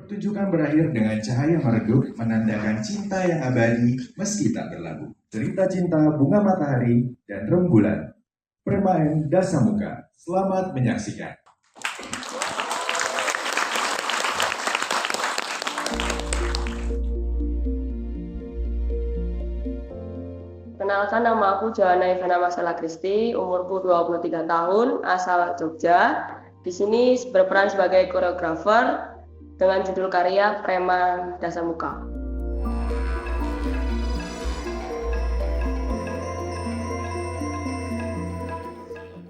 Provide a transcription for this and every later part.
Pertunjukan berakhir dengan cahaya meredup menandakan cinta yang abadi meski tak berlabuh. Cerita cinta bunga matahari dan rembulan. Bermain Dasamuka. Selamat menyaksikan. Kenalkan, nama aku Johanna Ivana Masala Kristi, umurku 23 tahun, asal Jogja. Di sini berperan sebagai koreografer dengan judul karya Preman Dasamuka.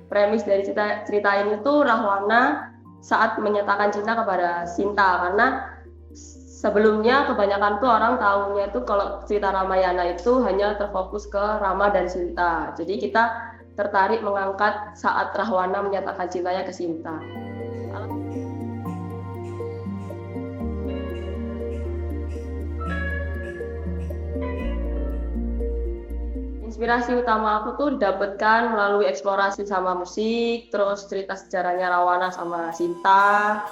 Premis dari cerita ini tuh Rahwana saat menyatakan cinta kepada Sinta, karena sebelumnya kebanyakan tuh orang tahunya itu kalau cerita Ramayana itu hanya terfokus ke Rama dan Sinta. Jadi kita tertarik mengangkat saat Rahwana menyatakan cintanya ke Sinta. Inspirasi utama aku tuh dapatkan melalui eksplorasi sama musik, terus cerita sejarahnya Rawana sama Sinta,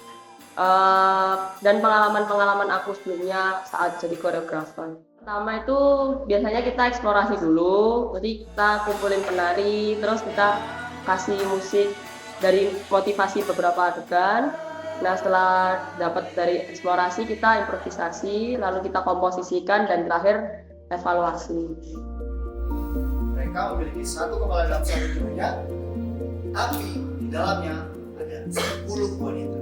dan pengalaman-pengalaman aku sebelumnya saat jadi koreografer. Pertama itu biasanya kita eksplorasi dulu, jadi kita kumpulin penari, terus kita kasih musik dari motivasi beberapa adegan. Nah, setelah dapat dari eksplorasi, kita improvisasi, lalu kita komposisikan, dan terakhir evaluasi. Mereka memiliki satu kepala dalam satu dunia, tapi di dalamnya ada 10 wanita.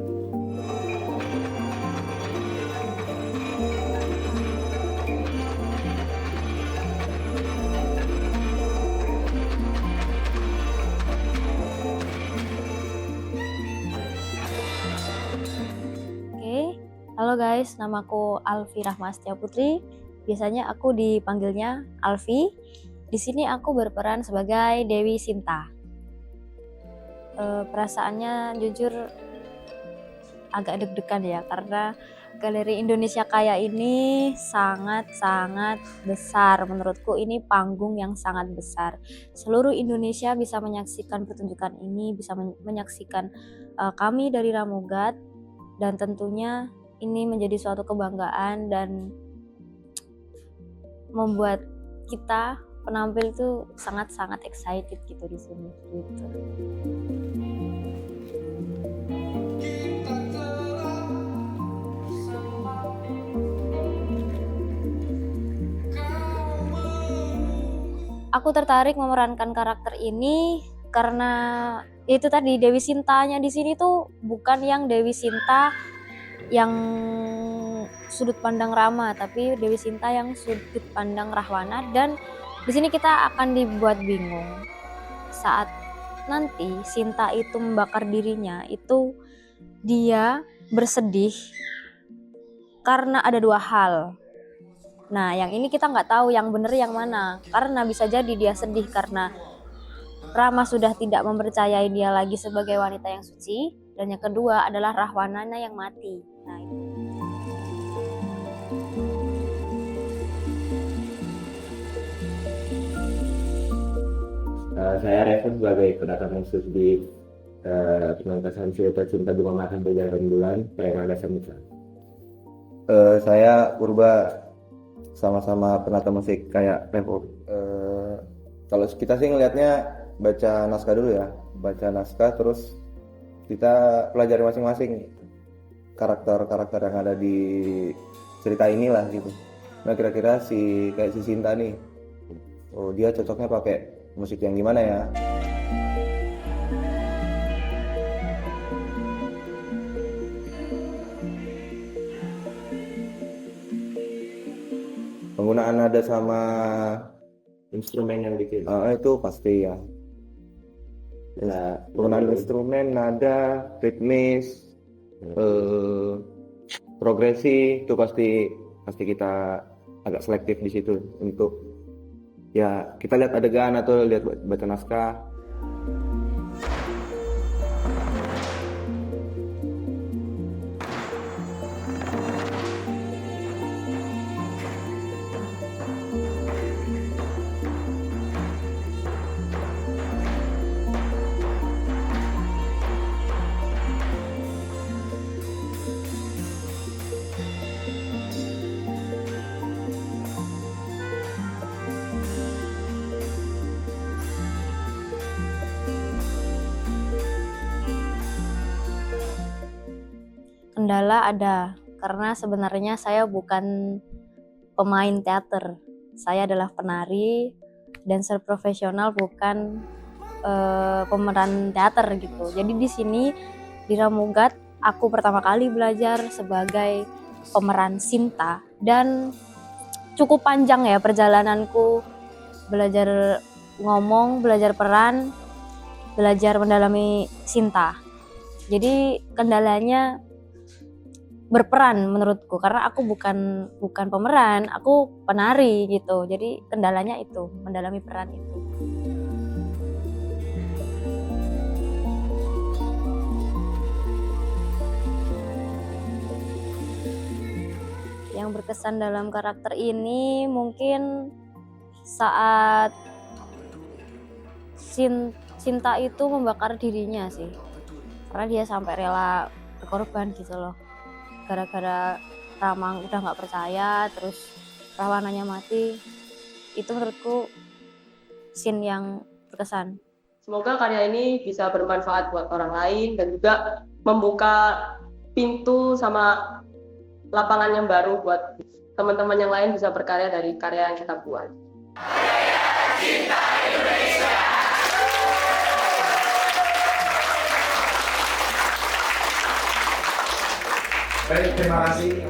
Halo guys, namaku Alfi Rahmastia Putri. Biasanya aku dipanggilnya Alfi. Di sini aku berperan sebagai Dewi Sinta. Perasaannya jujur agak deg-degan ya, karena Galeri Indonesia Kaya ini sangat-sangat besar. Menurutku ini panggung yang sangat besar. Seluruh Indonesia bisa menyaksikan pertunjukan ini, bisa menyaksikan kami dari Ramugat, dan tentunya ini menjadi suatu kebanggaan dan membuat kita penampil itu sangat-sangat excited gitu di sini gitu. Aku tertarik memerankan karakter ini karena itu tadi, Dewi Sintanya di sini tuh bukan yang Dewi Sinta yang sudut pandang Rama, tapi Dewi Sinta yang sudut pandang Rahwana. Dan di sini kita akan dibuat bingung saat nanti Sinta itu membakar dirinya, itu dia bersedih karena ada dua hal. Nah, yang ini kita nggak tahu yang benar yang mana, karena bisa jadi dia sedih karena Rama sudah tidak mempercayai dia lagi sebagai wanita yang suci, dan yang kedua adalah Rahwananya yang mati. Nah, itu. Saya Revan sebagai penata musik di pementasan cerita cinta bunga matahari dan rembulan Preman Dasamuka. Saya Purba, sama-sama penata musik kayak Revo. Kalau kita sih ngelihatnya baca naskah dulu ya, baca naskah terus kita pelajari masing-masing karakter-karakter yang ada di cerita inilah gitu. Nah, kira-kira si Sinta nih, oh dia cocoknya pakai musik yang gimana ya? Penggunaan nada sama Instrumen yang bikin. itu pasti ya. Nah, Penggunaan instrumen, nada, ritmis, progresi itu pasti kita agak selektif di situ untuk ya kita lihat adegan atau lihat baca naskah. kendala ada, karena sebenarnya saya bukan pemain teater. Saya adalah penari, dancer profesional, bukan pemeran teater gitu. Jadi di sini di Ramugat aku pertama kali belajar sebagai pemeran Sinta, dan cukup panjang ya perjalananku belajar ngomong, belajar peran, belajar mendalami Sinta. Jadi kendalanya berperan menurutku, karena aku bukan pemeran, aku penari gitu. Jadi kendalanya itu mendalami peran itu. Yang berkesan dalam karakter ini mungkin saat Sinta itu membakar dirinya sih, karena dia sampai rela berkorban gitu loh, gara-gara Ramang udah nggak percaya, terus Rawananya mati. Itu menurutku scene yang berkesan. Semoga karya ini bisa bermanfaat buat orang lain dan juga membuka pintu sama lapangan yang baru buat teman-teman yang lain bisa berkarya dari karya yang kita buat. Baik, terima kasih